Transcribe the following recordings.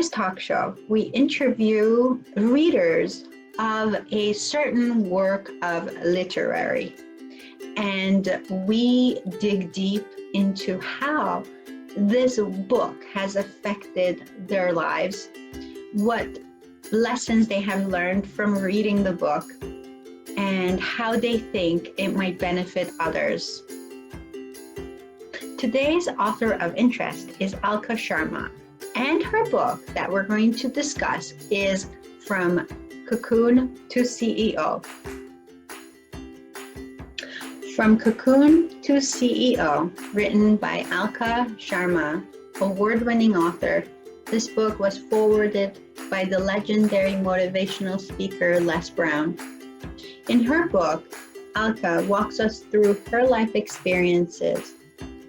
this talk show, we interview readers of a certain work of literary, and we dig deep into how this book has affected their lives, what lessons they have learned from reading the book, and how they think it might benefit others. Today's author of interest is Alka Sharma, and her book that we're going to discuss is From Cocoon to CEO. From Cocoon to CEO, written by Alka Sharma, award-winning author. This book was forwarded by the legendary motivational speaker Les Brown. In her book, Alka walks us through her life experiences,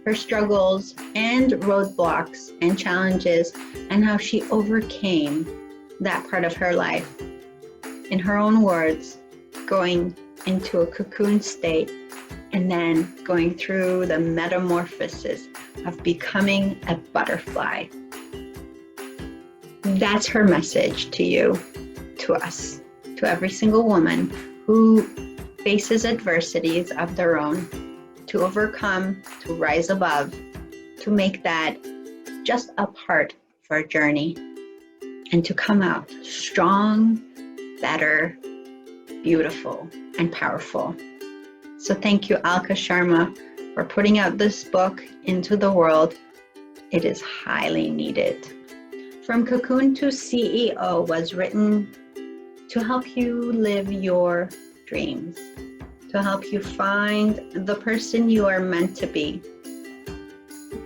her struggles and roadblocks and challenges, and how she overcame that part of her life. In her own words, going into a cocoon state and then going through the metamorphosis of becoming a butterfly. That's her message to you, to us, to every single woman who faces adversities of their own, to overcome, to rise above, to make that just a part of our journey, and to come out strong, better, beautiful, and powerful. So thank you, Alka Sharma, for putting out this book into the world. It is highly needed. From Cocoon to CEO was written to help you live your dreams, to help you find the person you are meant to be,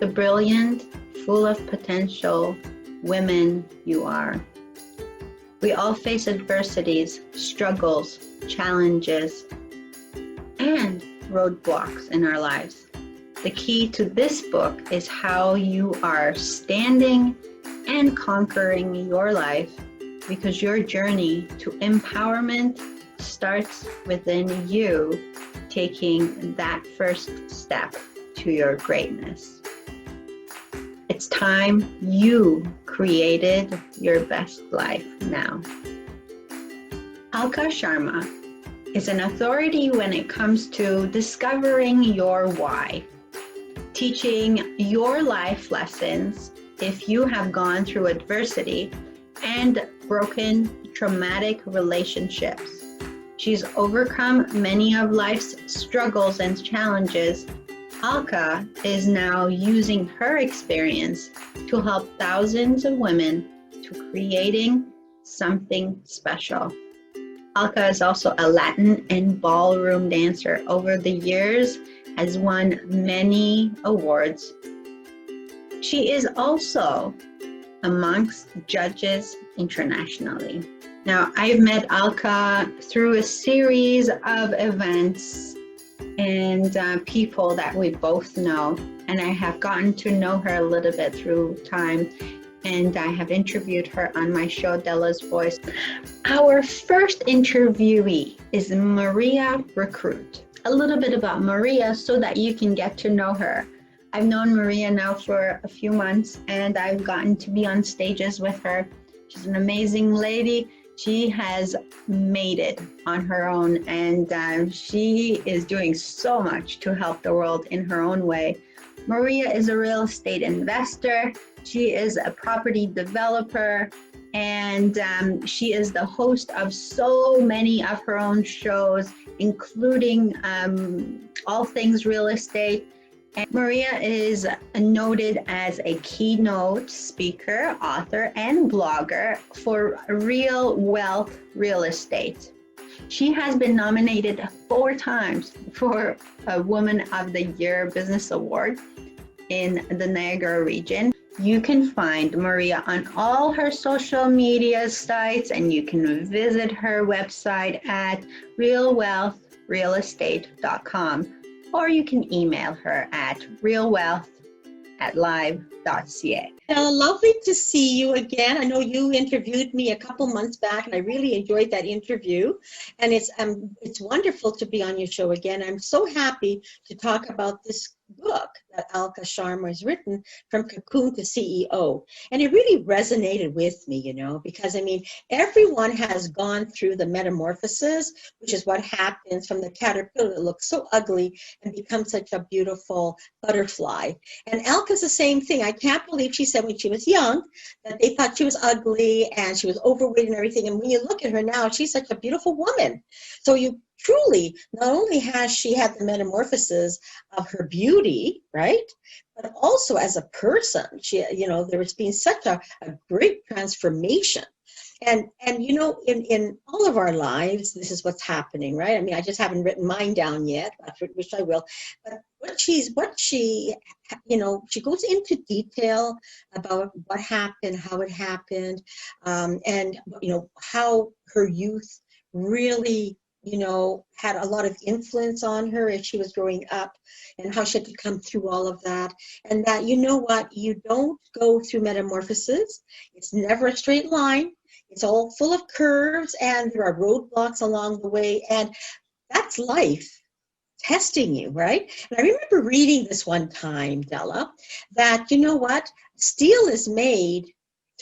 the brilliant, full of potential women you are. We all face adversities, struggles, challenges, and roadblocks in our lives. The key to this book is how you are standing and conquering your life, because your journey to empowerment starts within you taking that first step to your greatness. It's time you created your best life now. Alka Sharma is an authority when it comes to discovering your why, teaching your life lessons if you have gone through adversity and broken traumatic relationships. She's overcome many of life's struggles and challenges. Alka is now using her experience to help thousands of women to creating something special. Alka is also a Latin and ballroom dancer. Over the years, has won many awards. She is also amongst judges internationally. Now, I've met Alka through a series of events and people that we both know, and I have gotten to know her a little bit through time, and I have interviewed her on my show, Dela's Voice. Our first interviewee is Maria Rekrut. A little bit about Maria so that you can get to know her. I've known Maria now for a few months, and I've gotten to be on stages with her. She's an amazing lady. She has made it on her own, and she is doing so much to help the world in her own way. Maria is a real estate investor. She is a property developer, and she is the host of so many of her own shows, including all things real estate. And Maria is noted as a keynote speaker, author, and blogger for Real Wealth Real Estate. She has been nominated 4 times for a Woman of the Year Business Award in the Niagara region. You can find Maria on all her social media sites, and you can visit her website at realwealthrealestate.com, or you can email her at realwealth@live.ca. Lovely to see you again. I know you interviewed me a couple months back, and I really enjoyed that interview. And it's wonderful to be on your show again. I'm so happy to talk about this book that Alka Sharma has written, From Cocoon to CEO. And it really resonated with me, you know, because I mean, everyone has gone through the metamorphosis, which is what happens from the caterpillar that looks so ugly and becomes such a beautiful butterfly. And Alka's the same thing. I can't believe she said when she was young that they thought she was ugly and she was overweight and everything. And when you look at her now, she's such a beautiful woman. So you truly, not only has she had the metamorphosis of her beauty, right? But also as a person, she, you know, there has been such a great transformation. And you know, in all of our lives, this is what's happening, right? I mean, I just haven't written mine down yet, which I will. But what she, you know, she goes into detail about what happened, how it happened, and you know how her youth really, you know, had a lot of influence on her as she was growing up, and how she had to come through all of that. And that, you know what, you don't go through metamorphosis. It's never a straight line. It's all full of curves, and there are roadblocks along the way. And that's life testing you, right? And I remember reading this one time, Dela, that, you know what, steel is made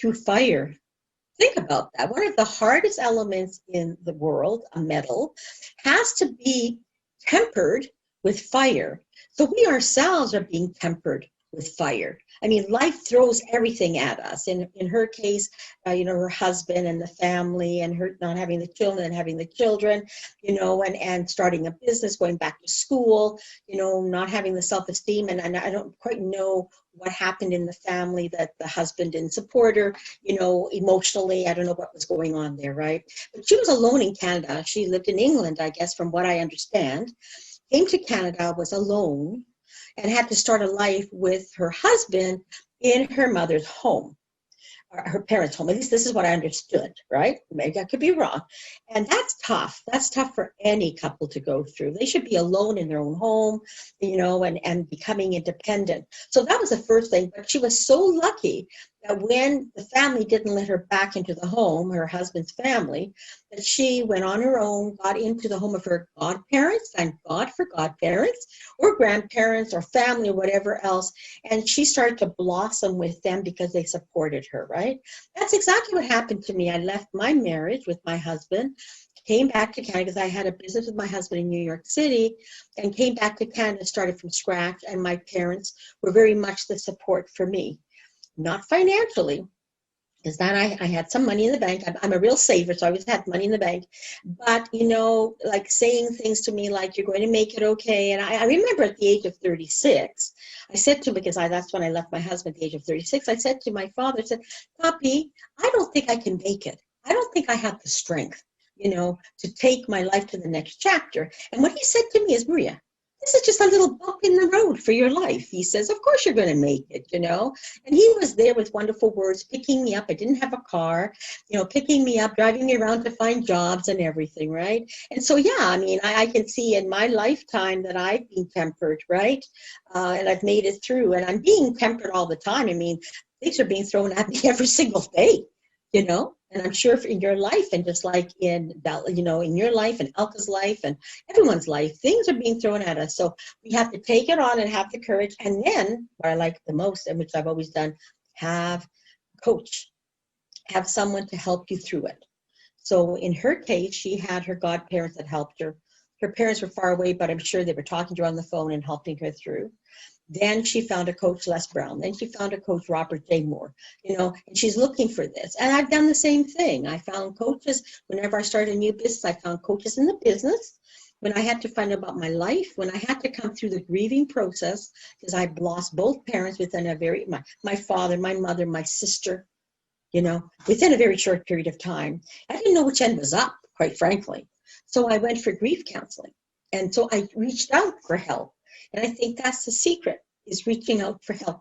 through fire. Think about that. One of the hardest elements in the world, a metal, has to be tempered with fire. So we ourselves are being tempered with fire. I mean, life throws everything at us. In her case, you know, her husband and the family, and her not having the children and having the children, you know, and starting a business, going back to school, you know, not having the self-esteem. And I don't quite know what happened in the family, that the husband didn't support her, you know, emotionally. I don't know what was going on there, right? But she was alone in Canada. She lived in England, I guess, from what I understand. Came to Canada, was alone, and had to start a life with her husband in her mother's home, or her parents' home. At least this is what I understood, right? Maybe I could be wrong. And that's tough. That's tough for any couple to go through. They should be alone in their own home, you know, and becoming independent. So that was the first thing. But she was so lucky that when the family didn't let her back into the home, her husband's family, that she went on her own, got into the home of her godparents, thank God for godparents, or grandparents, or family, or whatever else. And she started to blossom with them because they supported her, right? That's exactly what happened to me. I left my marriage with my husband, came back to Canada because I had a business with my husband in New York City, and came back to Canada, started from scratch. And my parents were very much the support for me. Not financially, because that I had some money in the bank. I'm a real saver, so I always had money in the bank. But, you know, like saying things to me like, you're going to make it okay. And I remember at the age of 36, I said to him, because that's when I left my husband at the age of 36, I said to my father, I said, Papi, I don't think I can make it. I don't think I have the strength, you know, to take my life to the next chapter. And what he said to me is, Maria, this is just a little bump in the road for your life. He says, of course you're going to make it, you know. And he was there with wonderful words, picking me up. I didn't have a car, you know, picking me up, driving me around to find jobs and everything, right? And so, yeah, I mean, I can see in my lifetime that I've been tempered, right? And I've made it through. And I'm being tempered all the time. I mean, things are being thrown at me every single day, you know. And I'm sure in your life, and just like in, you know, in your life and Alka's life and everyone's life, things are being thrown at us. So we have to take it on and have the courage. And then what I like the most, and which I've always done, have a coach, have someone to help you through it. So in her case, she had her godparents that helped her. Her parents were far away, but I'm sure they were talking to her on the phone and helping her through. Then she found a coach, Les Brown. Then she found a coach, Robert J. Moore, you know, and she's looking for this. And I've done the same thing. I found coaches whenever I started a new business. I found coaches in the business. When I had to find out about my life, when I had to come through the grieving process, because I lost both parents within a very, my father, my mother, my sister, you know, within a very short period of time. I didn't know which end was up, quite frankly. So I went for grief counseling. And so I reached out for help. And I think that's the secret, is reaching out for help.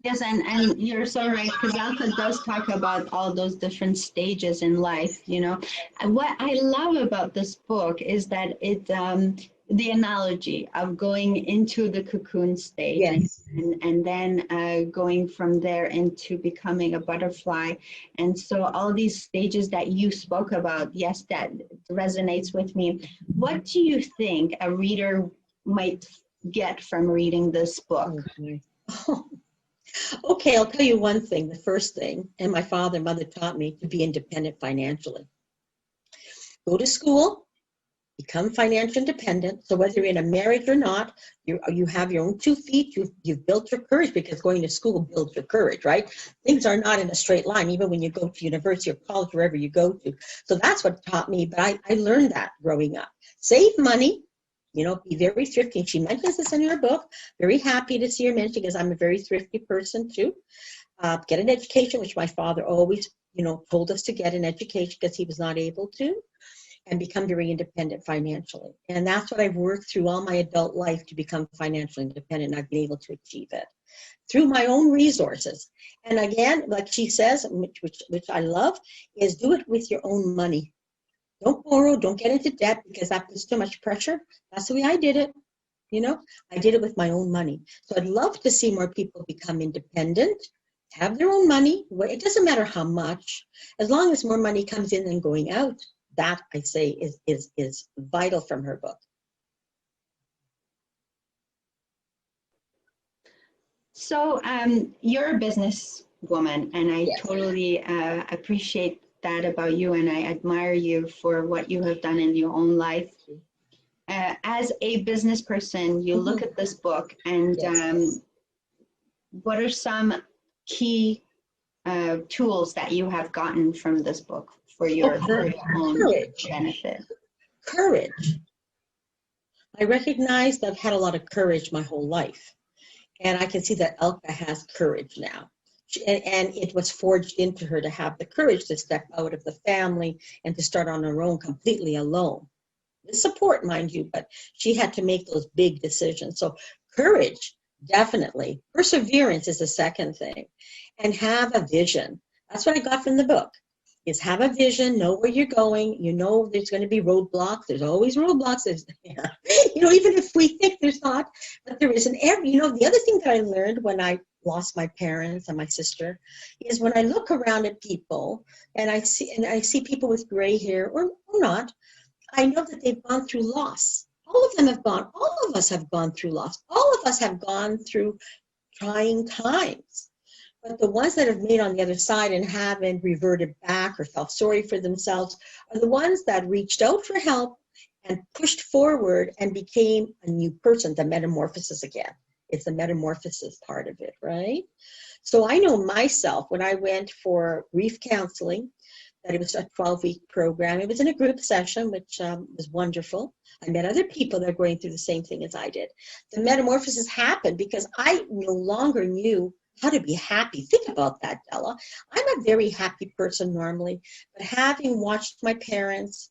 Yes, and you're so right, because Alka does talk about all those different stages in life, you know. And what I love about this book is that it, the analogy of going into the cocoon stage, Yes. and then going from there into becoming a butterfly. And so all these stages that you spoke about, yes, that resonates with me. What do you think a reader might get from reading this book? Oh, okay, I'll tell you one thing. The first thing, and my father and mother taught me to be independent financially. Go to school, become financially independent. So whether you're in a marriage or not, you have your own 2 feet. You've built your courage, because going to school builds your courage, right? Things are not in a straight line, even when you go to university or college, wherever you go to. So that's what taught me. But I learned that growing up. Save money, be very thrifty. And she mentions this in her book. Very happy to see her mention, because I'm a very thrifty person too. Get an education, which my father always, told us to get an education because he was not able to, and become very independent financially. And that's what I've worked through all my adult life, to become financially independent. I've been able to achieve it through my own resources. And again, like she says, which I love, is do it with your own money. Don't borrow, don't get into debt, because that puts too much pressure. That's the way I did it. I did it with my own money. So I'd love to see more people become independent, have their own money. It doesn't matter how much, as long as more money comes in than going out. That, I say, is vital from her book. So you're a business woman, and I Yes. totally appreciate that about you, and I admire you for what you have done in your own life. As a business person, you look at this book, and Yes. what are some key tools that you have gotten from this book for your own Courage. benefit? Courage. I recognize that I've had a lot of courage my whole life. And I can see that Alka has courage now. And it was forged into her to have the courage to step out of the family and to start on her own completely alone. With support, mind you, but she had to make those big decisions. So courage, definitely. Perseverance is the second thing. And have a vision. That's what I got from the book. Is have a vision, know where you're going. There's going to be roadblocks. There's always roadblocks. Even if we think there's not, but there isn't. The other thing that I learned when I lost my parents and my sister is when I look around at people and I see people with gray hair or not, I know that they've gone through loss. All of us have gone through loss. All of us have gone through trying times. But the ones that have made on the other side and haven't reverted back or felt sorry for themselves are the ones that reached out for help and pushed forward and became a new person, the metamorphosis again. It's the metamorphosis part of it, right? So I know myself, when I went for grief counseling, that it was a 12-week program. It was in a group session, which was wonderful. I met other people that were going through the same thing as I did. The metamorphosis happened because I no longer knew how to be happy. Think about that, Dela. I'm a very happy person normally, but having watched my parents,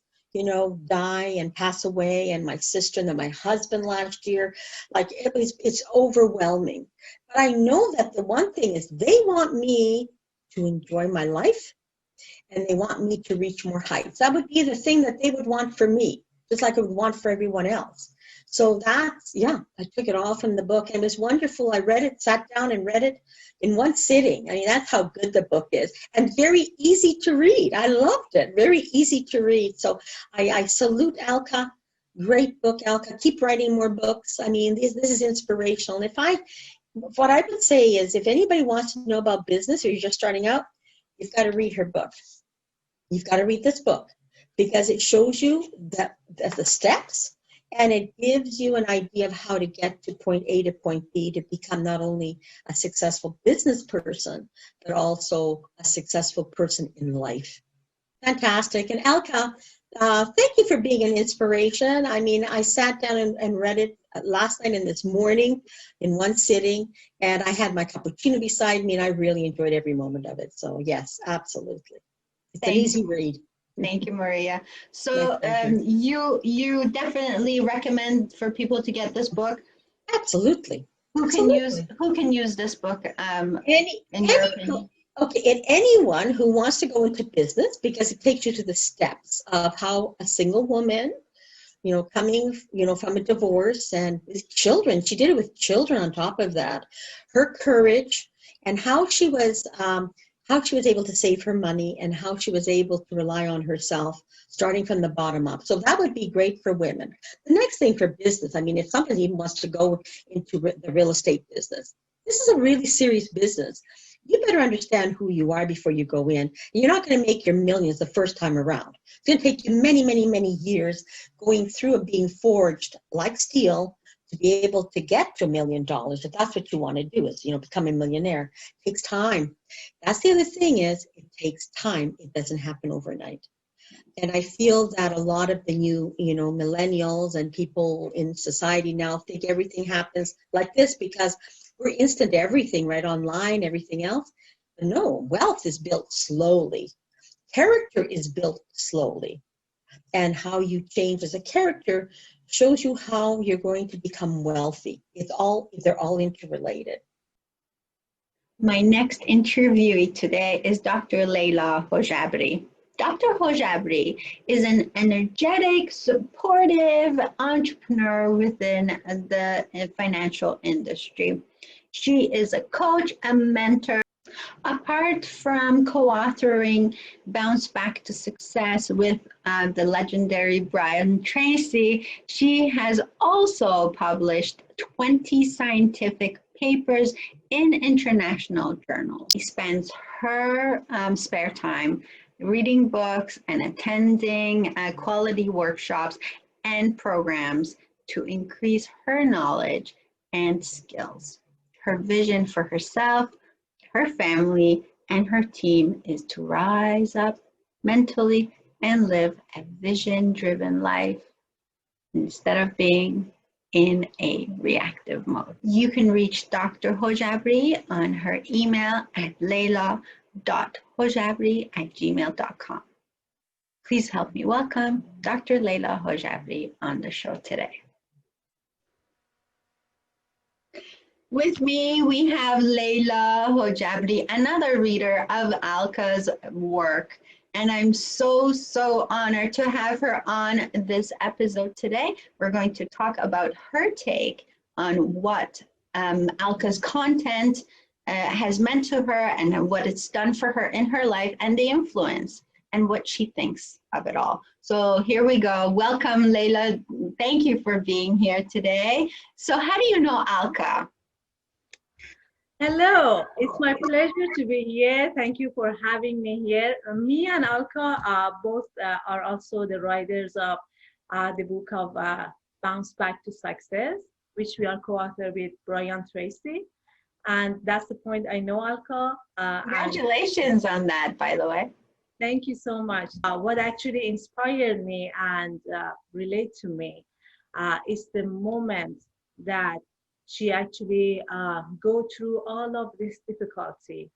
die and pass away, and my sister and then my husband last year, it's overwhelming. But I know that the one thing is they want me to enjoy my life, and they want me to reach more heights. That would be the thing that they would want for me, just like I would want for everyone else. So I took it all from the book, and it was wonderful. I read it, sat down and read it in one sitting. I mean, that's how good the book is, and very easy to read. I loved it, very easy to read. So I salute Alka. Great book, Alka. Keep writing more books. I mean, this is inspirational. And what I would say is, if anybody wants to know about business or you're just starting out, you've got to read her book. You've got to read this book because it shows you that the steps, and it gives you an idea of how to get to point A to point B to become not only a successful business person, but also a successful person in life. Fantastic. And Alka, thank you for being an inspiration. I mean, I sat down and read it last night and this morning in one sitting, and I had my cappuccino beside me, and I really enjoyed every moment of it. So yes, absolutely. It's an easy read. Thank you, Maria. So Yes, you definitely recommend for people to get this book? Absolutely. Who can use this book in your opinion? Okay, and anyone who wants to go into business, because it takes you to the steps of how a single woman, coming, from a divorce and with children, she did it with children on top of that, her courage and how she was how she was able to save her money and how she was able to rely on herself, starting from the bottom up. So that would be great for women. The next thing for business, I mean, if somebody even wants to go into the real estate business, this is a really serious business. You better understand who you are before you go in. You're not going to make your millions the first time around. It's going to take you many, many, many years going through and being forged like steel to be able to get to $1 million. If that's what you want to do, is, become a millionaire. It takes time. That's the other thing, is it takes time. It doesn't happen overnight. And I feel that a lot of the new, millennials and people in society now think everything happens like this because we're instant everything, right? Online, everything else. But no, wealth is built slowly. Character is built slowly. And how you change as a character shows you how you're going to become wealthy. They're all interrelated. My next interviewee today is Dr. Leila Hojabri. Dr. Hojabri is an energetic, supportive entrepreneur within the financial industry. She is a coach, a mentor. Apart from co-authoring Bounce Back to Success with the legendary Brian Tracy, she has also published 20 scientific papers in international journals. She spends her spare time reading books and attending quality workshops and programs to increase her knowledge and skills. Her vision for herself, her family, and her team is to rise up mentally and live a vision-driven life instead of being in a reactive mode. You can reach Dr. Hojabri on her email at leila.hojabri@gmail.com. Please help me welcome Dr. Leila Hojabri on the show today. With me, we have Leila Hojabri, another reader of Alka's work. And I'm so, so honored to have her on this episode today. We're going to talk about her take on what Alka's content has meant to her and what it's done for her in her life and the influence and what she thinks of it all. So here we go. Welcome, Leila. Thank you for being here today. So how do you know Alka? Hello, it's my pleasure to be here. Thank you for having me here. Me and Alka both are also the writers of the book of Bounce Back to Success, which we are co-author with Brian Tracy. And that's the point I know Alka. Congratulations on that, by the way. Thank you so much. What actually inspired me and relate to me is the moment that she actually go through all of this difficulty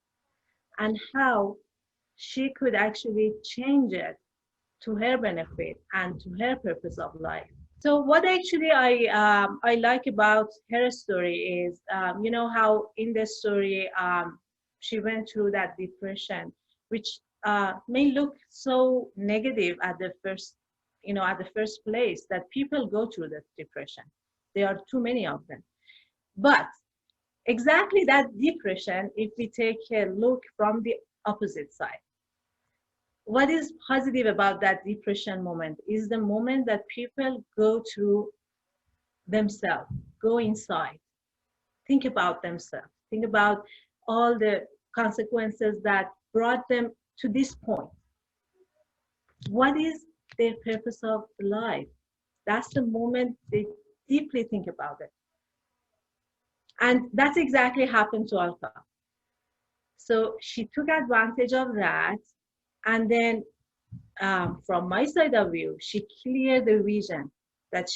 and how she could actually change it to her benefit and to her purpose of life. So what actually I like about her story is, how in the story she went through that depression, which may look so negative at the first, at the first place, that people go through that depression. There are too many of them. But exactly that depression, if we take a look from the opposite side, what is positive about that depression moment is the moment that people go through themselves, go inside, think about themselves, think about all the consequences that brought them to this point. What is their purpose of life? That's the moment they deeply think about it. And that's exactly happened to Alka. So she took advantage of that. And then from my side of view, she cleared the vision that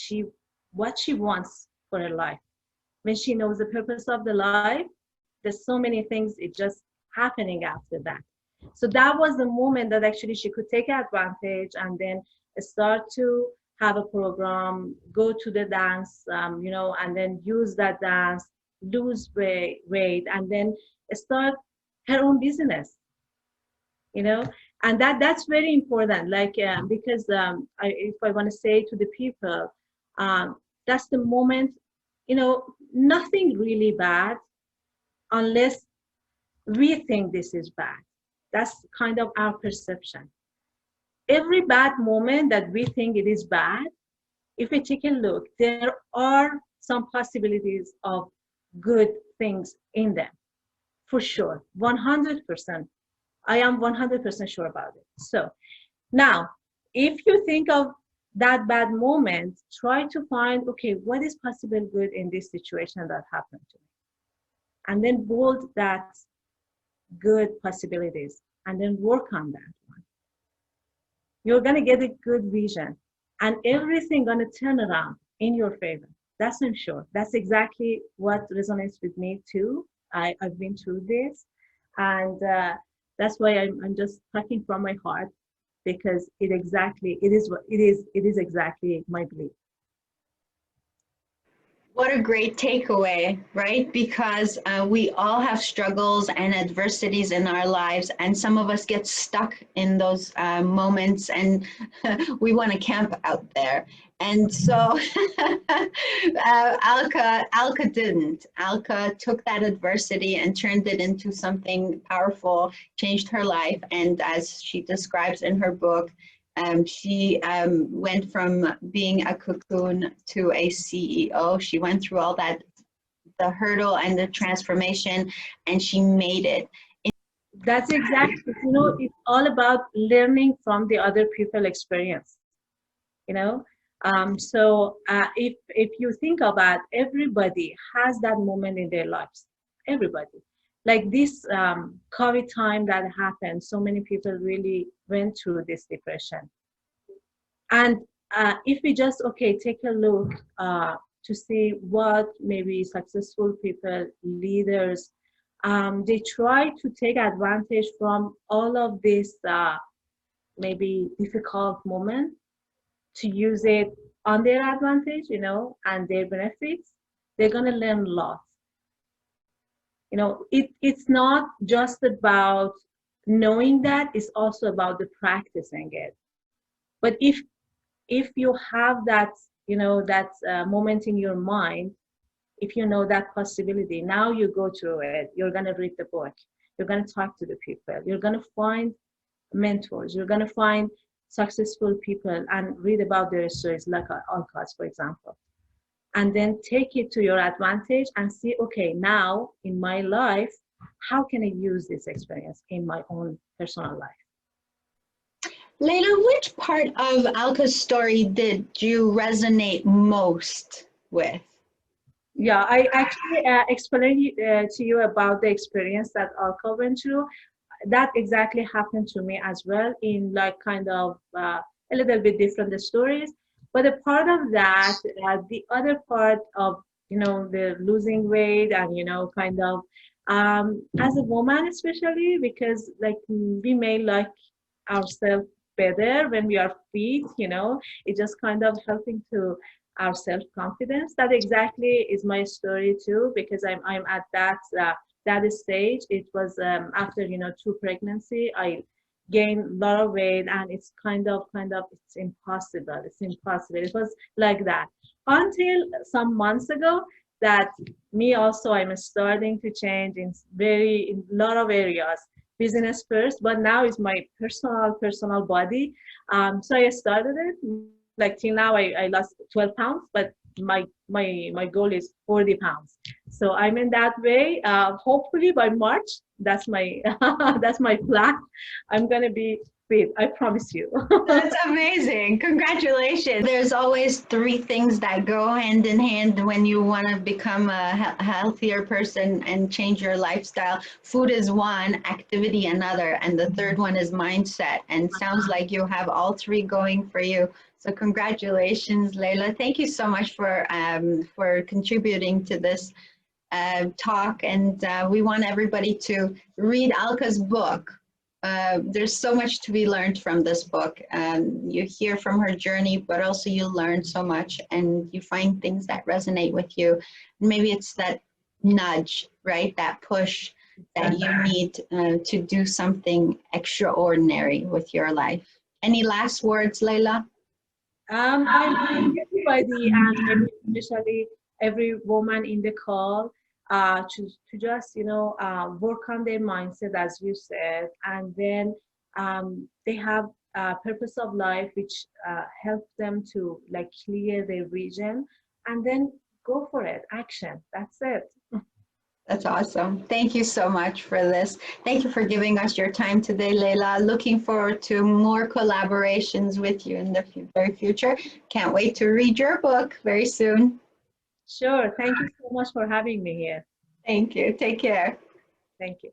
what she wants for her life. When she knows the purpose of the life, there's so many things, it just happening after that. So that was the moment that actually she could take advantage and then start to have a program, go to the dance, and then use that dance, lose weight, and then start her own business, and that's very important. Like because if I want to say to the people, that's the moment, nothing really bad unless we think this is bad. That's kind of our perception. Every bad moment that we think it is bad, if we take a look, there are some possibilities of good things in them, for sure, 100%. I am 100% sure about it. So now, if you think of that bad moment, try to find, okay, what is possible good in this situation that happened to me? And then bold that good possibilities and then work on that one. You're going to get a good vision and everything going to turn around in your favor. That's I'm sure. That's exactly what resonates with me too. I've been through this, and that's why I'm just talking from my heart, because it is exactly my belief. What a great takeaway, right? Because we all have struggles and adversities in our lives, and some of us get stuck in those moments, and we want to camp out there. And so Alka didn't. Alka took that adversity and turned it into something powerful, changed her life, and as she describes in her book, she went from being a cocoon to a CEO. She went through all that, the hurdle and the transformation, and she made it. That's exactly, it's all about learning from the other people experience, you know. If you think about, everybody has that moment in their lives, everybody. Like this COVID time that happened, so many people really went through this depression. And if we just, take a look to see what maybe successful people, leaders, they try to take advantage from all of this maybe difficult moment to use it on their advantage, and their benefits. They're going to learn a lot. It's not just about knowing that, it's also about the practicing it. But if you have that, that moment in your mind, if you know that possibility, now you go through it, you're going to read the book, you're going to talk to the people, you're going to find mentors, you're going to find successful people and read about their stories, like Alka's, for example, and then take it to your advantage and see, okay, now in my life, how can I use this experience in my own personal life? Leila, which part of Alka's story did you resonate most with? Yeah, I actually explained to you about the experience that Alka went through. That exactly happened to me as well, in like kind of a little bit different stories. But a part of that, the other part of, the losing weight and, kind of as a woman, especially because like we may like ourselves better when we are fit, it just kind of helping to our self-confidence. That exactly is my story too, because I'm at that stage. It was after 2 pregnancy, I gained a lot of weight, and it's kind of it's impossible. It was like that until some months ago, that me also, I'm starting to change in a lot of areas. Business first, but now it's my personal body. So I started it, like till now I lost 12 pounds, but my goal is 40 pounds. So I'm in that way. Hopefully by March, that's my that's my plan. I'm gonna be fit, I promise you. That's amazing. Congratulations. There's always 3 things that go hand in hand when you want to become a healthier person and change your lifestyle. Food is one, activity another, and the third one is mindset. And sounds like you have all 3 going for you. So congratulations, Leila. Thank you so much for contributing to this talk. And we want everybody to read Alka's book. There's so much to be learned from this book. You hear from her journey, but also you learn so much, and you find things that resonate with you. Maybe it's that nudge, right? That push that you need to do something extraordinary with your life. Any last words, Leila? I'm everybody, and maybe especially every woman in the call. to just work on their mindset, as you said, and then they have a purpose of life which help them to like clear their vision, and then go for it, action. That's it. That's awesome. Thank you so much for this. Thank you for giving us your time today, Leila. Looking forward to more collaborations with you in the very future. Can't wait to read your book very soon. Sure. Thank you so much for having me here. Thank you. Take care. Thank you.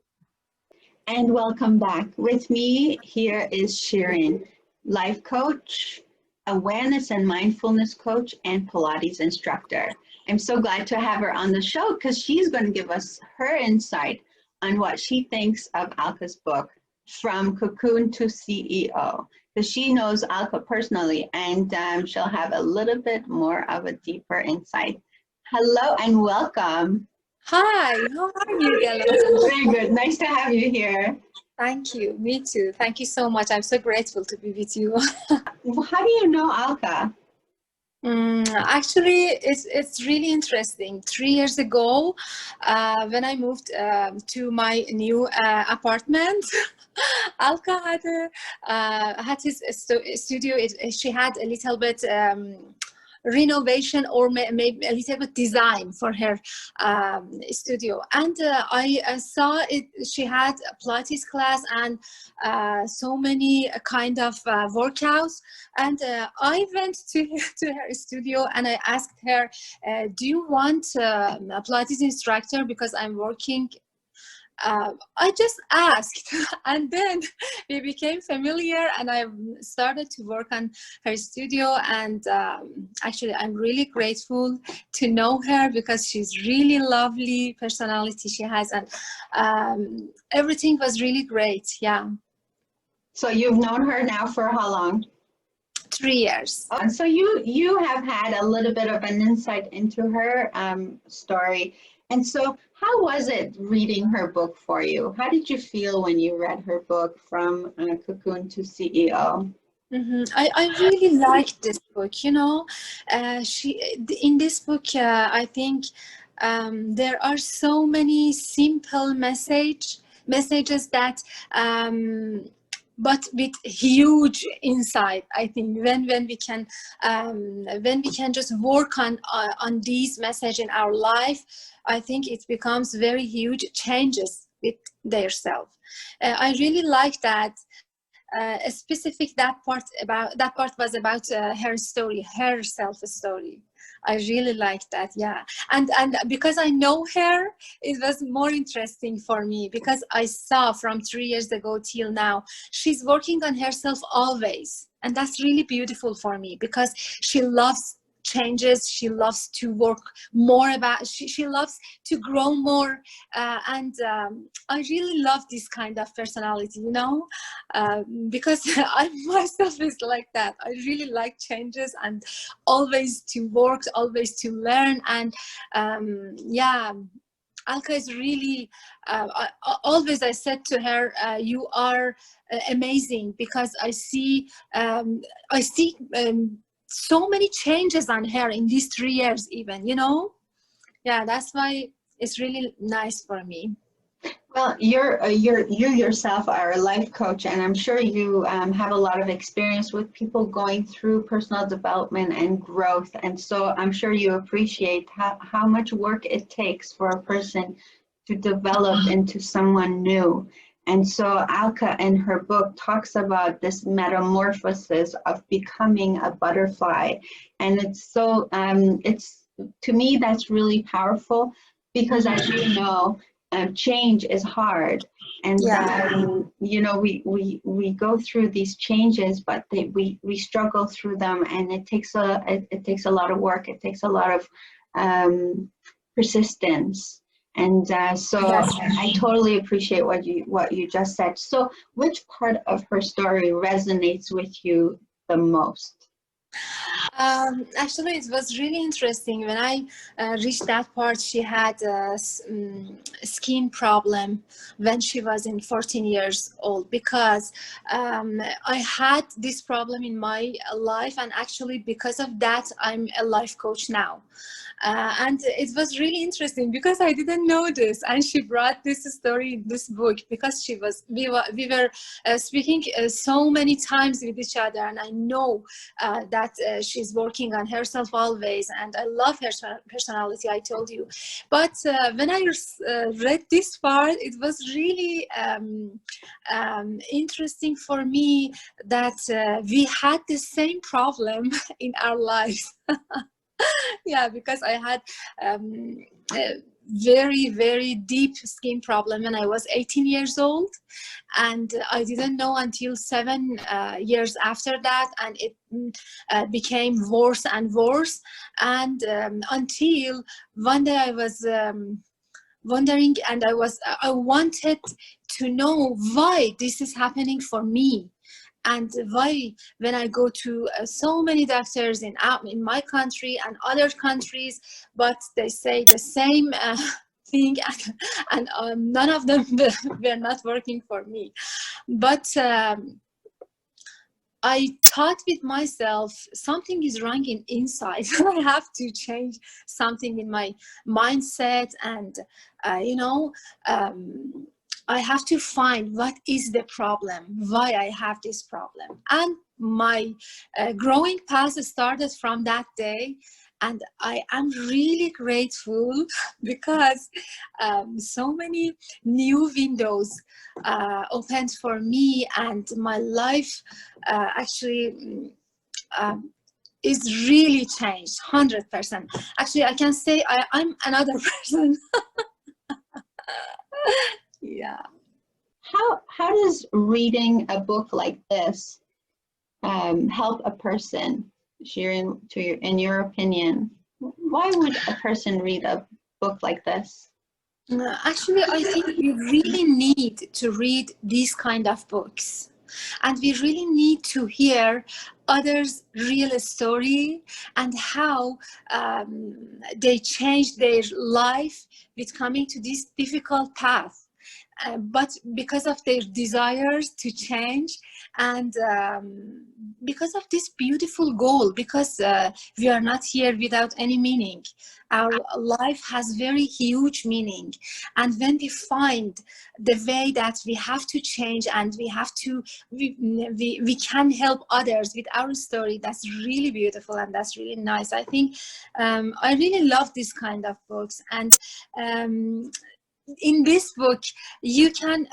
And welcome back. With me here is Shirin, life coach, awareness and mindfulness coach, and Pilates instructor. I'm so glad to have her on the show because she's going to give us her insight on what she thinks of Alka's book, From Cocoon to CEO, because she knows Alka personally, and she'll have a little bit more of a deeper insight. Hello and welcome. Hi, how are you, Dela? Very good. Nice to have you here. Thank you. Me too. Thank you so much. I'm so grateful to be with you. How do you know Alka? Actually, it's really interesting. 3 years ago, when I moved to my new apartment, Alka had his studio. She had a little bit renovation or maybe a little bit design for her studio, and I saw it. She had a Pilates class and so many kind of workouts, and I went to her studio and I asked her, do you want a Pilates instructor, because I'm working. I just asked, and then we became familiar, and I started to work on her studio. And actually, I'm really grateful to know her because she's really lovely personality she has, and everything was really great. Yeah. So you've known her now for how long? 3 years. And so you have had a little bit of an insight into her story. And so how was it reading her book for you? How did you feel when you read her book, From Cocoon to CEO? I really liked this book. You know, in this book, I think there are so many simple messages that but with huge insight. I think when we can just work on these messages in our life, I think it becomes very huge changes with their self. I really like that. Specific that part was about her story, her self story. I really liked that. Yeah. And because I know her, it was more interesting for me, because I saw from 3 years ago till now, she's working on herself always. And that's really beautiful for me, because she loves changes. She loves to work more she loves to grow more, and I really love this kind of personality, you know, because I myself is like that. I really like changes and always to work, always to learn. And yeah, Alka is really always I said to her, you are amazing, because I see so many changes on her in these 3 years even, you know. Yeah, that's why it's really nice for me. Well, you yourself are a life coach, and I'm sure you have a lot of experience with people going through personal development and growth. And so I'm sure you appreciate how much work it takes for a person to develop into someone new. And so Alka in her book talks about this metamorphosis of becoming a butterfly. And it's so, to me, that's really powerful, because as you know, change is hard. And, you know, we go through these changes, but we struggle through them, and it takes a lot of work. It takes a lot of persistence. And so I totally appreciate what you just said. So which part of her story resonates with you the most? Actually, it was really interesting. When I reached that part, she had a skin problem when she was in 14 years old, because I had this problem in my life, and actually because of that, I'm a life coach now. And it was really interesting because I didn't know this, and she brought this story in this book because we were speaking so many times with each other, and I know that she's working on herself always, and I love her personality, I told you. But when I read this part, it was really interesting for me that we had the same problem in our lives. Yeah, because I had a very, very deep skin problem when I was 18 years old, and I didn't know until 7 years after that, and it became worse and worse, and until one day I was wondering, and I wanted to know why this is happening for me. And why, when I go to so many doctors in my country and other countries, but they say the same thing, and none of them were not working for me. But I thought with myself, something is wrong inside. I have to change something in my mindset, and I have to find what is the problem, why I have this problem. And my growing path started from that day. And I am really grateful because so many new windows opened for me, and my life actually is really changed 100%. Actually, I can say I'm another person. Yeah. How does reading a book like this help a person, Shirin, in your opinion? Why would a person read a book like this? Actually, I think we really need to read these kind of books, and we really need to hear others' real story and how they changed their life with coming to this difficult path. But because of their desires to change, and because of this beautiful goal, because we are not here without any meaning. Our life has very huge meaning, and when we find the way that we have to change, and we can help others with our story, that's really beautiful and that's really nice. I think I really love this kind of books, and in this book you can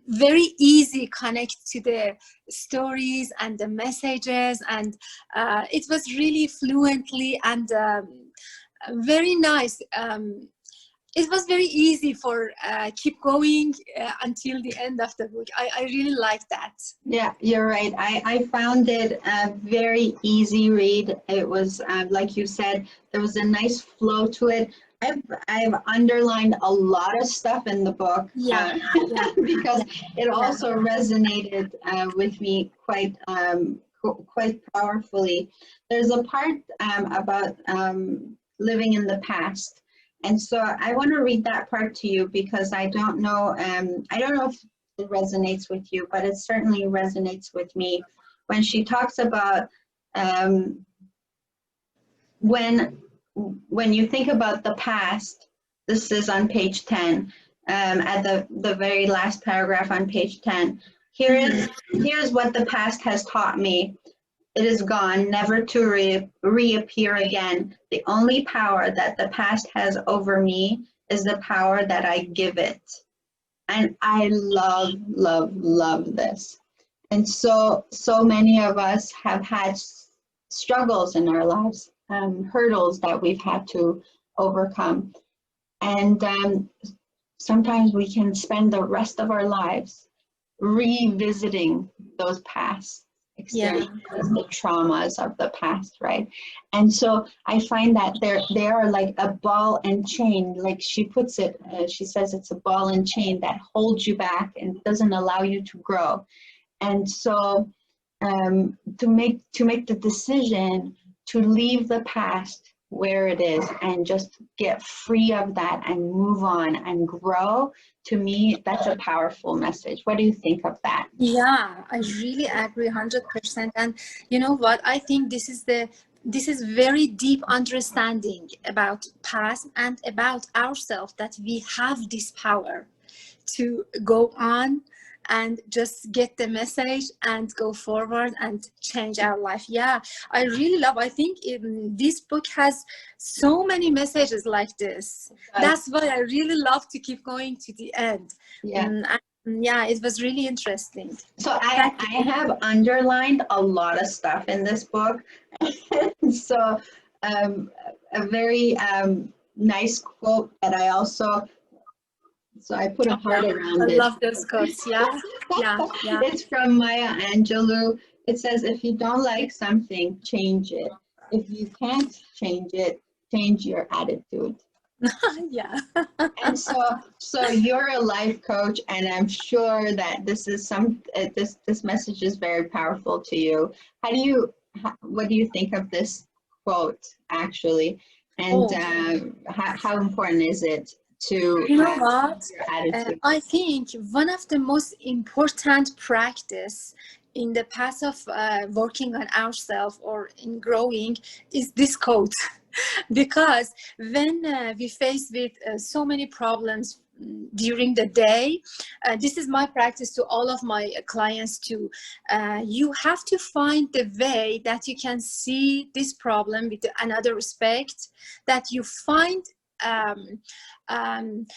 very easy connect to the stories and the messages, and it was really fluently and very nice. It was very easy for keep going until the end of the book. I really like that. Yeah, you're right. I found it a very easy read. It was, like you said, there was a nice flow to it. I've underlined a lot of stuff in the book, Yeah. because it also resonated with me quite powerfully. There's a part about living in the past, and so I want to read that part to you because I don't know if it resonates with you, but it certainly resonates with me when she talks about when you think about the past. This is on page 10, at the very last paragraph on page 10. Here's what the past has taught me. It is gone, never to reappear again. The only power that the past has over me is the power that I give it. And I love, love, love this. And so many of us have had struggles in our lives, hurdles that we've had to overcome. And sometimes we can spend the rest of our lives revisiting those past experiences, the traumas of the past, right? And so I find that they are like a ball and chain, like she puts it, she says it's a ball and chain that holds you back and doesn't allow you to grow. And so to make the decision to leave the past where it is and just get free of that and move on and grow. To me, that's a powerful message. What do you think of that? Yeah, I really agree 100%. And you know what? I think this is very deep understanding about past and about ourselves, that we have this power to go on and just get the message and go forward and change our life. Yeah, I really love, I think this book has so many messages like this. That's why I really love to keep going to the end. Yeah, it was really interesting. So I have underlined a lot of stuff in this book. So a very nice quote that I also, so I put a heart around it. I love those quotes. Yeah. It's from Maya Angelou. It says, if you don't like something, change it. If you can't change it, change your attitude. Yeah. And so you're a life coach, and I'm sure that this is this message is very powerful to you. What do you think of this quote, actually? And how important is it to have what? Your attitude? I think one of the most important practice in the path of working on ourselves or in growing is this quote. Because when we face with so many problems during the day, this is my practice to all of my clients too. You have to find the way that you can see this problem with another respect, that you find how can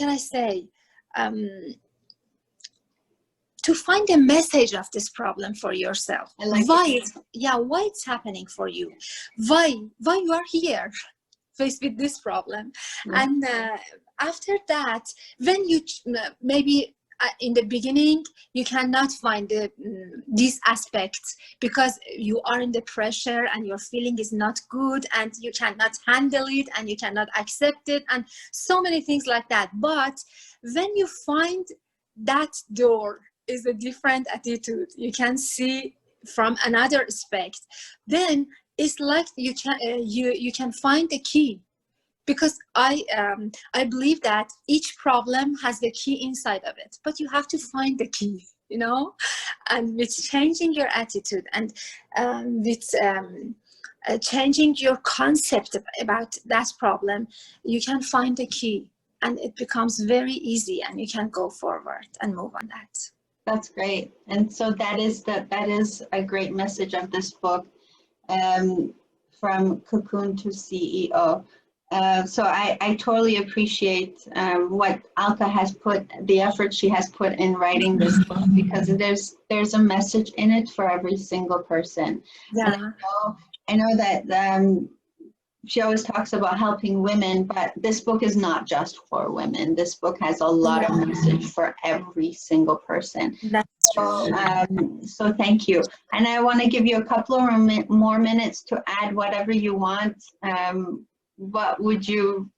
I say, to find the message of this problem for yourself. Why it's happening for you, why you are here faced with this problem. And after that, when you maybe in the beginning you cannot find these aspects because you are in the pressure and your feeling is not good and you cannot handle it and you cannot accept it and so many things like that. But when you find that door is a different attitude, you can see from another aspect, then it's like you can find the key. Because I believe that each problem has the key inside of it, but you have to find the key, you know. And with changing your attitude and with changing your concept about that problem, you can find the key, and it becomes very easy, and you can go forward and move on that. That's great. And so that is a great message of this book, From Cocoon to CEO. So I totally appreciate what Alka has put, the effort she has put in writing this book, because there's a message in it for every single person. Yeah. And I know that she always talks about helping women, but this book is not just for women. This book has a lot of message for every single person. That's true. So thank you. And I want to give you a couple of more minutes to add whatever you want. What would you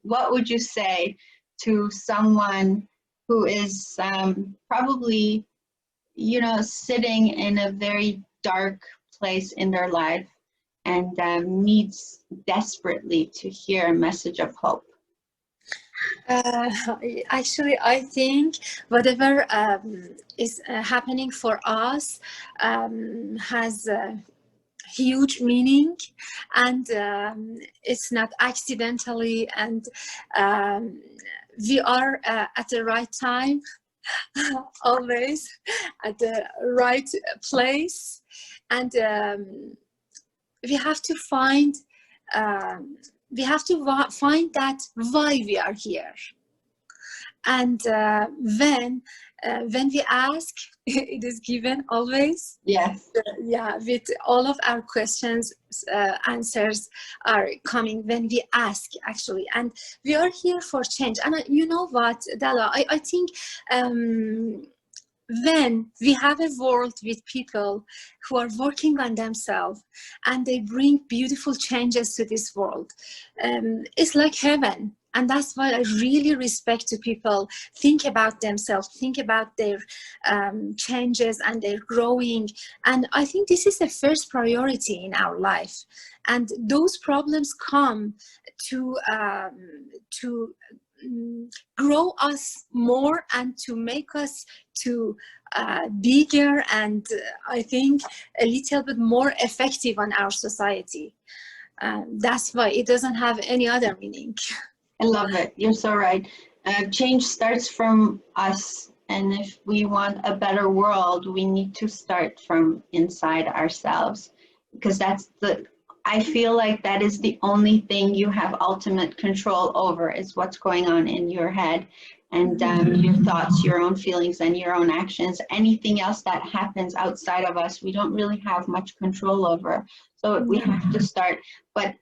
say to someone who is probably, you know, sitting in a very dark place in their life and needs desperately to hear a message of hope? Actually, I think whatever is happening for us has huge meaning, and it's not accidentally, and we are at the right time, always at the right place, and we have to find that why we are here. And when we ask, it is given always. Yes. Yeah, with all of our questions, answers are coming when we ask, actually. And we are here for change. And you know what, Dela, I think when we have a world with people who are working on themselves and they bring beautiful changes to this world, it's like heaven. And that's why I really respect to people think about themselves, think about their changes and their growing. And I think this is the first priority in our life. And those problems come to grow us more and to make us to bigger and I think a little bit more effective on our society. That's why it doesn't have any other meaning. I love it. You're so right. Change starts from us. And if we want a better world, we need to start from inside ourselves, because I feel like that is the only thing you have ultimate control over, is what's going on in your head and your thoughts, your own feelings and your own actions. Anything else that happens outside of us, we don't really have much control over. So we have to start. But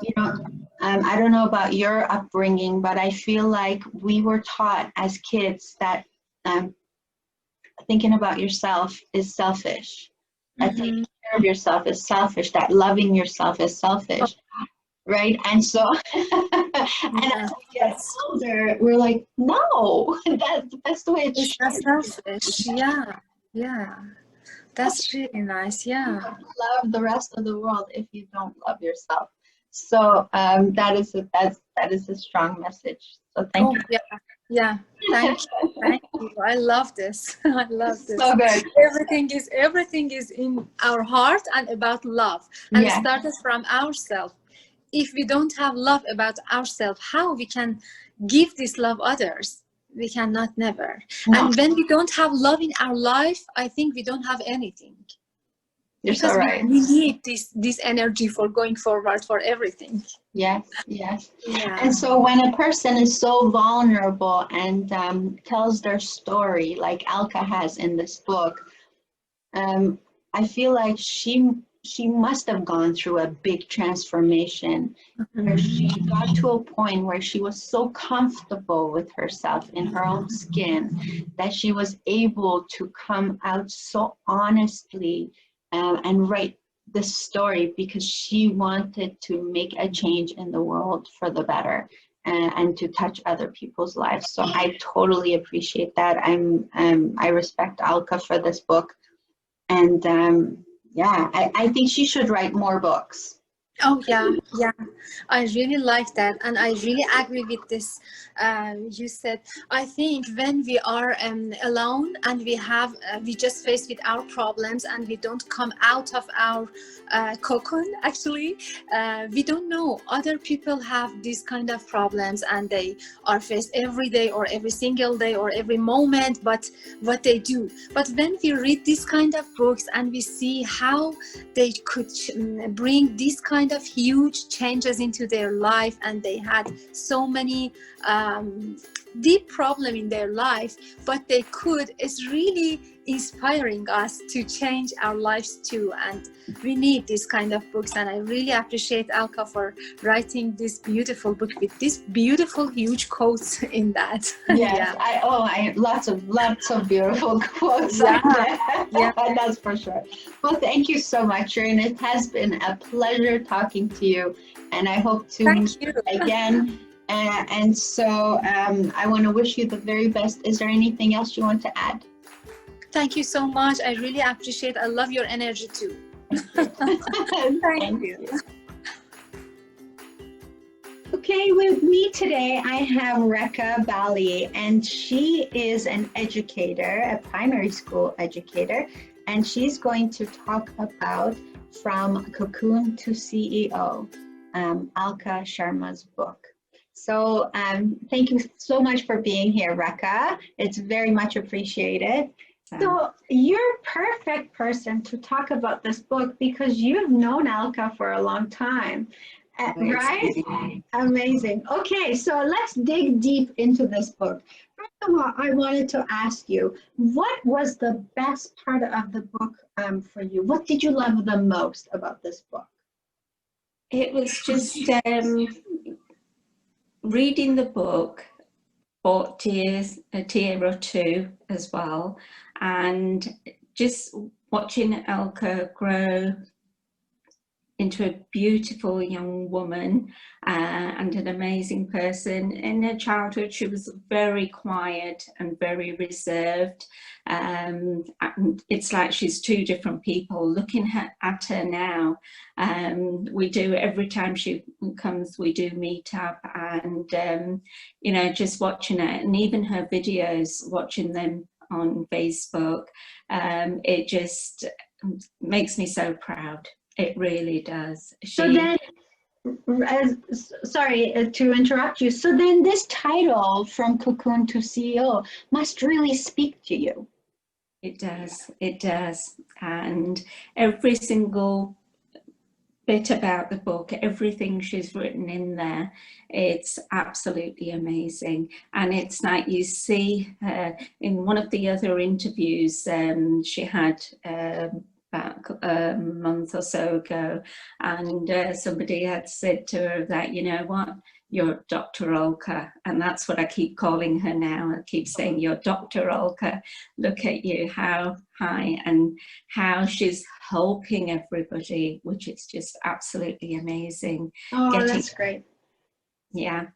you know, I don't know about your upbringing, but I feel like we were taught as kids that thinking about yourself is selfish, that taking care of yourself is selfish, that loving yourself is selfish, right? And so, and as we get older, we're like, no, that's the way it It's should. not selfish. Yeah. That's really nice. Yeah. Love the rest of the world if you don't love yourself. So that is a strong message. So thank you. Yeah. Thank you. I love this. I love this. So good. Everything is in our heart and about love. And it started from ourselves. If we don't have love about ourselves, how we can give this love others? We cannot, never. No. And when we don't have love in our life, I think we don't have anything. You're because so right. we need this energy for going forward for everything. Yes. Yeah. And so when a person is so vulnerable and tells their story, like Alka has in this book, I feel like she must have gone through a big transformation where she got to a point where she was so comfortable with herself in her own skin that she was able to come out so honestly and write this story because she wanted to make a change in the world for the better and to touch other people's lives. So I totally appreciate that. I respect Alka for this book. And I think she should write more books. Oh, yeah. I really like that. And I really agree with this. You said, I think when we are alone and we just face with our problems and we don't come out of our cocoon, actually, we don't know. Other people have these kind of problems and they are faced every day or every single day or every moment, but what they do. But when we read this kind of books and we see how they could bring this kind of huge changes into their life, and they had so many deep problem in their life, but they could, it's really inspiring us to change our lives too. And we need this kind of books, and I really appreciate Alka for writing this beautiful book with this beautiful huge quotes in that. Yes, I lots of beautiful quotes. Yeah, that's for sure. Well, thank you so much, Shirin. It has been a pleasure talking to you, and I hope to meet you again. And so I want to wish you the very best. Is there anything else you want to add? Thank you so much. I really appreciate it. I love your energy too. Thank you. Okay, with me today, I have Rekha Bali, and she is an educator, a primary school educator, and she's going to talk about From Cocoon to CEO, Alka Sharma's book. So thank you so much for being here, Rekha. It's very much appreciated. So you're a perfect person to talk about this book because you've known Alka for a long time, right? Amazing. Okay, so let's dig deep into this book. First of all, I wanted to ask you, what was the best part of the book for you? What did you love the most about this book? It was just reading the book brought tears, a tear or two as well, and just watching Alka grow into a beautiful young woman and an amazing person. In her childhood, she was very quiet and very reserved. And it's like she's two different people. Looking at her now, we do, every time she comes, we do meet up, and you know, just watching it, and even her videos, watching them on Facebook, it just makes me so proud. It really does. So then, sorry to interrupt you. So then this title, From Cocoon to CEO, must really speak to you. It does, it does. And every single bit about the book, everything she's written in there, it's absolutely amazing. And it's like you see in one of the other interviews she had back a month or so ago, and somebody had said to her that, you know what, you're Dr. Alka, and that's what I keep calling her now. I keep saying, you're Dr. Alka. Look at you, how high, and how she's helping everybody, which is just absolutely amazing. Oh, that's great. Yeah.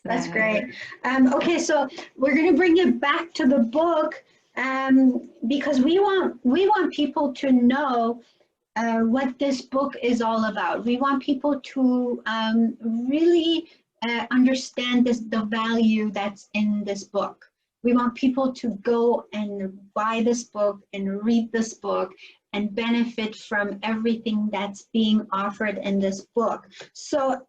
That's great. Okay, so we're going to bring it back to the book, because we want people to know what this book is all about. We want people to really understand the value that's in this book. We want people to go and buy this book and read this book and benefit from everything that's being offered in this book. So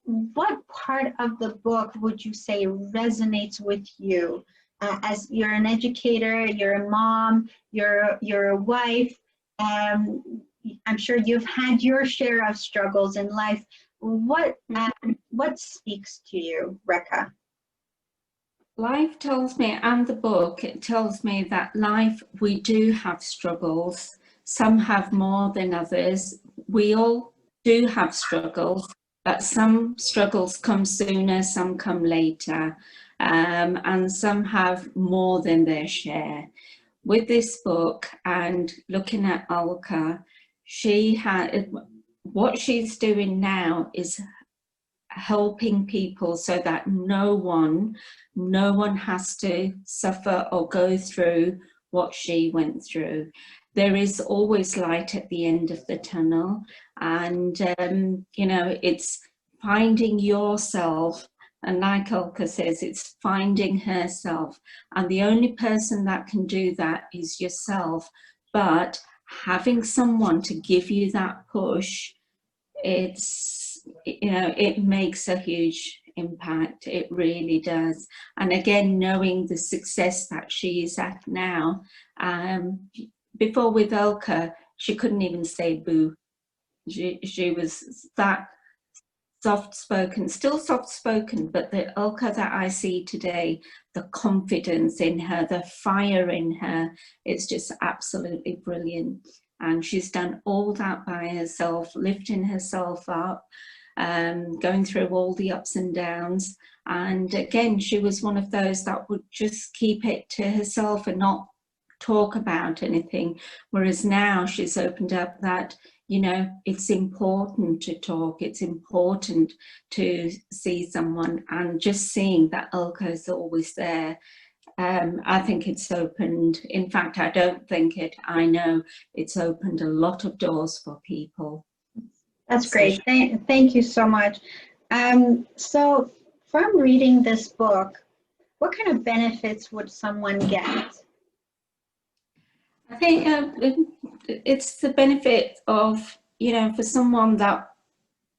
what part of the book would you say resonates with you? As you're an educator, you're a mom, you're a wife, I'm sure you've had your share of struggles in life. What speaks to you, Rekha? Life tells me, and the book, it tells me that life, we do have struggles. Some have more than others. We all do have struggles, but some struggles come sooner, some come later, and some have more than their share. With this book and looking at Alka, she had, what she's doing now is helping people so that no one has to suffer or go through what she went through. There is always light at the end of the tunnel, and you know, it's finding yourself, and like Alka says, it's finding herself, and the only person that can do that is yourself. But having someone to give you that push, it's, you know, it makes a huge impact. It really does. And again, knowing the success that she is at now, before with Alka, she couldn't even say boo. She was that soft-spoken, still soft-spoken, but the Alka that I see today, the confidence in her, the fire in her, it's just absolutely brilliant. And she's done all that by herself, lifting herself up, going through all the ups and downs. And again, she was one of those that would just keep it to herself and not talk about anything. Whereas now she's opened up that, you know, it's important to talk, it's important to see someone, and just seeing that Alka is always there. I think it's opened, in fact, I don't think it, I know it's opened a lot of doors for people. That's great. Thank you so much. So from reading this book, what kind of benefits would someone get? I think it's the benefit of, you know, for someone that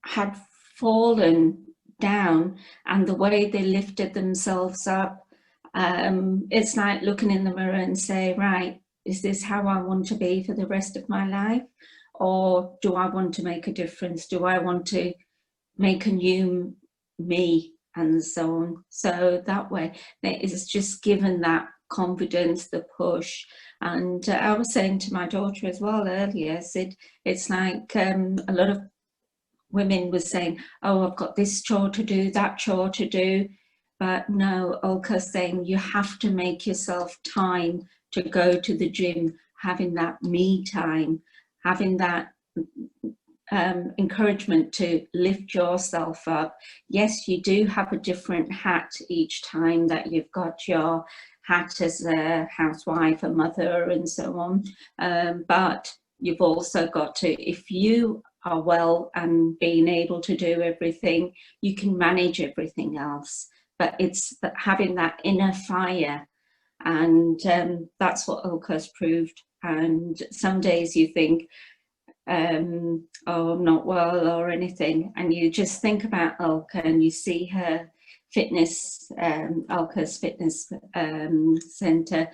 had fallen down and the way they lifted themselves up, it's like looking in the mirror and say, right, is this how I want to be for the rest of my life? Or do I want to make a difference? Do I want to make a new me, and so on? So that way, it's just given that confidence, the push. And I was saying to my daughter as well earlier, I said, it's like a lot of women were saying, oh, I've got this chore to do, that chore to do. But no, Alka's saying you have to make yourself time to go to the gym, having that me time, having that encouragement to lift yourself up. Yes, you do have a different hat each time that you've got your hat as a housewife, a mother, and so on. But you've also got to, if you are well and being able to do everything, you can manage everything else. But it's having that inner fire, and that's what Alka's proved. And some days you think, oh, I'm not well or anything, and you just think about Alka and you see her fitness, Alka's fitness centre.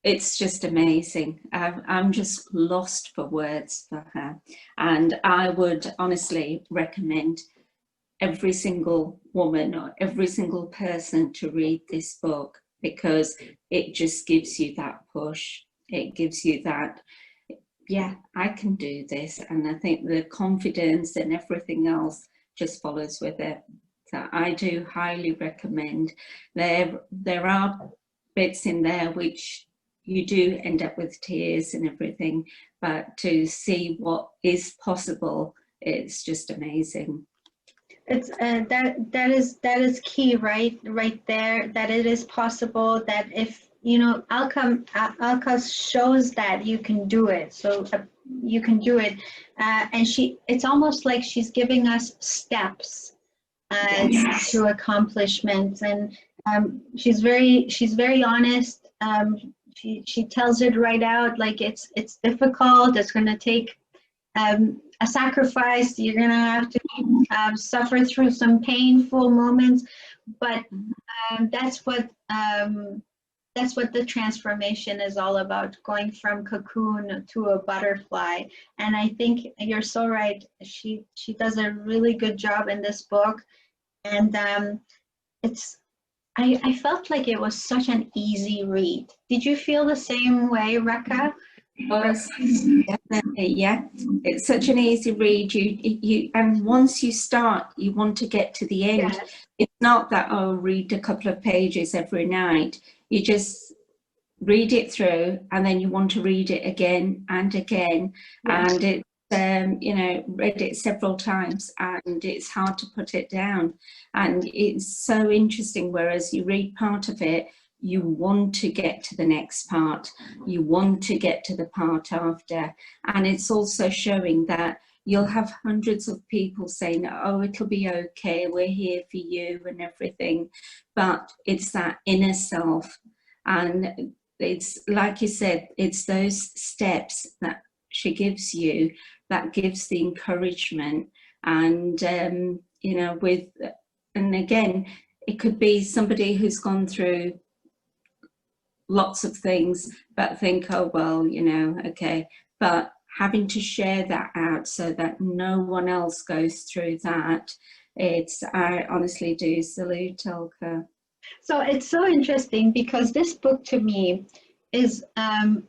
It's just amazing. I'm just lost for words for her, and I would honestly recommend every single woman or every single person to read this book, because it just gives you that push. It gives you that, yeah, I can do this. And I think the confidence and everything else just follows with it. So I do highly recommend. There are bits in there which you do end up with tears and everything, but to see what is possible, it's just amazing. It's that is key, right there, that it is possible, that if Alka shows that you can do it, so you can do it, and it's almost like she's giving us steps Yes. to accomplishments, and she's very honest. She tells it right out, like it's difficult, it's going to take a sacrifice, you're going to have to suffer through some painful moments, but that's what the transformation is all about, going from cocoon to a butterfly. And I think you're so right, she does a really good job in this book. And I felt like it was such an easy read. Did you feel the same way, Rekha? Was definitely, yeah. It's such an easy read. You and once you start, you want to get to the end. Yes. It's not that I'll read a couple of pages every night. You just read it through, and then you want to read it again and again. Yes. And it's read it several times, and it's hard to put it down. And it's so interesting. Whereas you read part of it, you want to get to the next part, you want to get to the part after. And it's also showing that you'll have hundreds of people saying, oh, it'll be okay, we're here for you and everything. But it's that inner self. And it's like you said, it's those steps that she gives you that gives the encouragement. And, and again, it could be somebody who's gone through lots of things, but think, oh, well, okay. But having to share that out so that no one else goes through that, I honestly do salute Alka. So it's so interesting, because this book to me is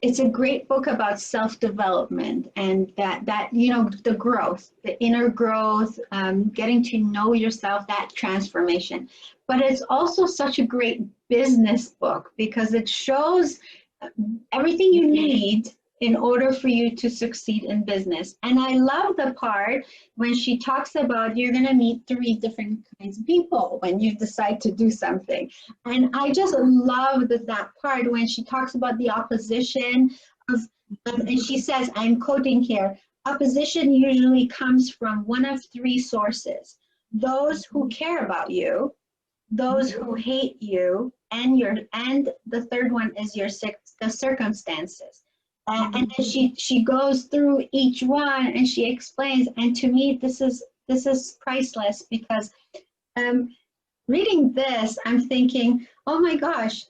it's a great book about self-development, and that the growth, the inner growth, getting to know yourself, that transformation. But it's also such a great business book, because it shows everything you need in order for you to succeed in business. And I love the part when she talks about you're going to meet 3 different kinds of people when you decide to do something. And I just love that part when she talks about the opposition of, and she says, I'm quoting here, opposition usually comes from one of 3 sources: those who care about you, those who hate you, and the third one is the circumstances. And then she goes through each one and she explains. And to me, this is priceless, because reading this, I'm thinking, oh my gosh,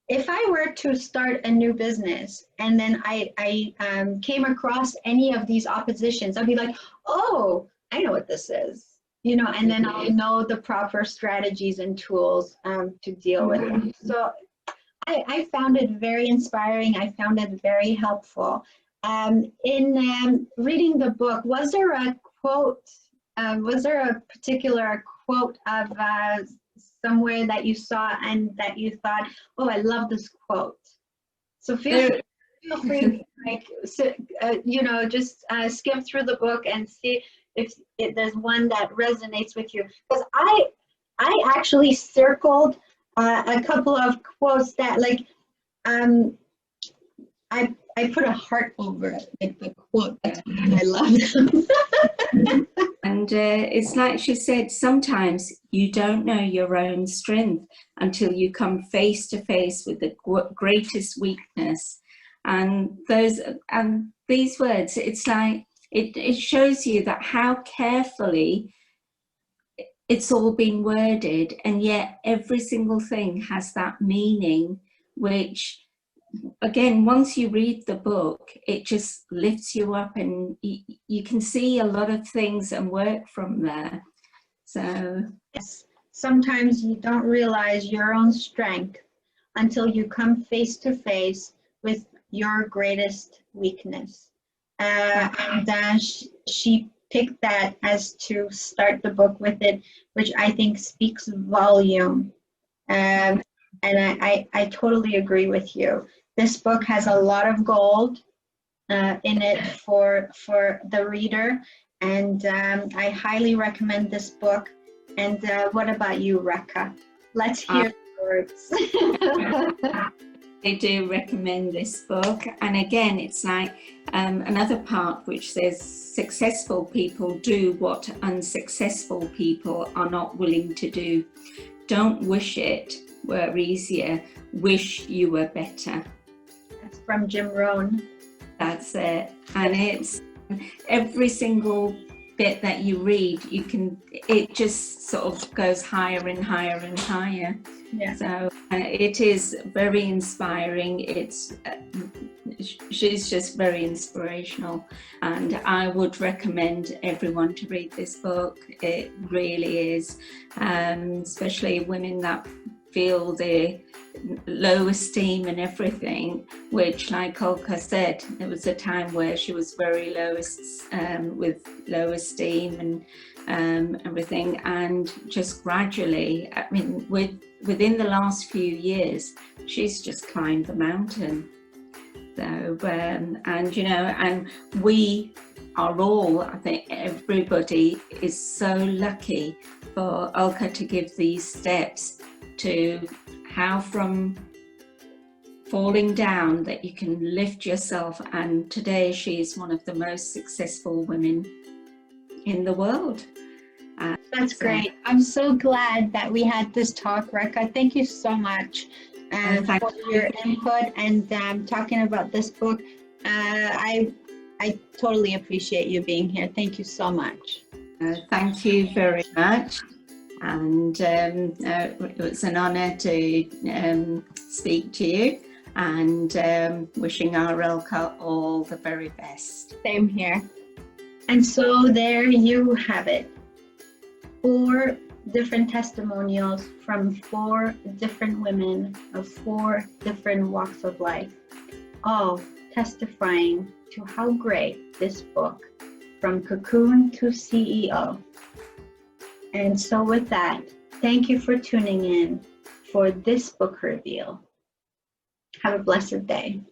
if I were to start a new business and then I came across any of these oppositions, I'd be like, oh, I know what this is. And then I'll know the proper strategies and tools to deal with them. So I found it very inspiring. I found it very helpful. In reading the book, was there a quote? Was there a particular quote of somewhere that you saw and that you thought, oh, I love this quote? So feel free to just skim through the book and see if there's one that resonates with you. Because I actually circled a couple of quotes that I put a heart over it, like the quote. That's what I love. And it's like she said, sometimes you don't know your own strength until you come face to face with the greatest weakness. And these words, it's like it shows you that how carefully it's all been worded, and yet every single thing has that meaning, which again, once you read the book, it just lifts you up, and you can see a lot of things and work from there. So yes, sometimes you don't realize your own strength until you come face to face with your greatest weakness. She picked that as to start the book with it, which I think speaks volume. And I totally agree with you. This book has a lot of gold in it for the reader, and I highly recommend this book. And what about you, Rekha? Let's hear the words. I do recommend this book. And again, it's like another part which says successful people do what unsuccessful people are not willing to do. Don't wish it were easier, wish you were better. That's from Jim Rohn. That's it. And it's every single bit that you read, it just sort of goes higher and higher and higher. Yeah. So it is very inspiring. She's just very inspirational, and I would recommend everyone to read this book. It really is, especially women that feel the low esteem and everything, which, like Alka said, there was a time where she was very with low esteem and everything, and just gradually, I mean, within the last few years, she's just climbed the mountain. So and we are all, I think everybody is so lucky for Alka to give these steps to how from falling down that you can lift yourself, and today she is one of the most successful women in the world. That's great. I'm so glad that we had this talk, Rekha. Thank you so much for your input and talking about this book. I totally appreciate you being here. Thank you so much. Thank you very much. And it was an honour to speak to you, and wishing our Alka all the very best. Same here. And so there you have it. 4 different testimonials from 4 different women of 4 different walks of life, all testifying to how great this book, From Cocoon to CEO. And so with that, thank you for tuning in for this book reveal. Have a blessed day.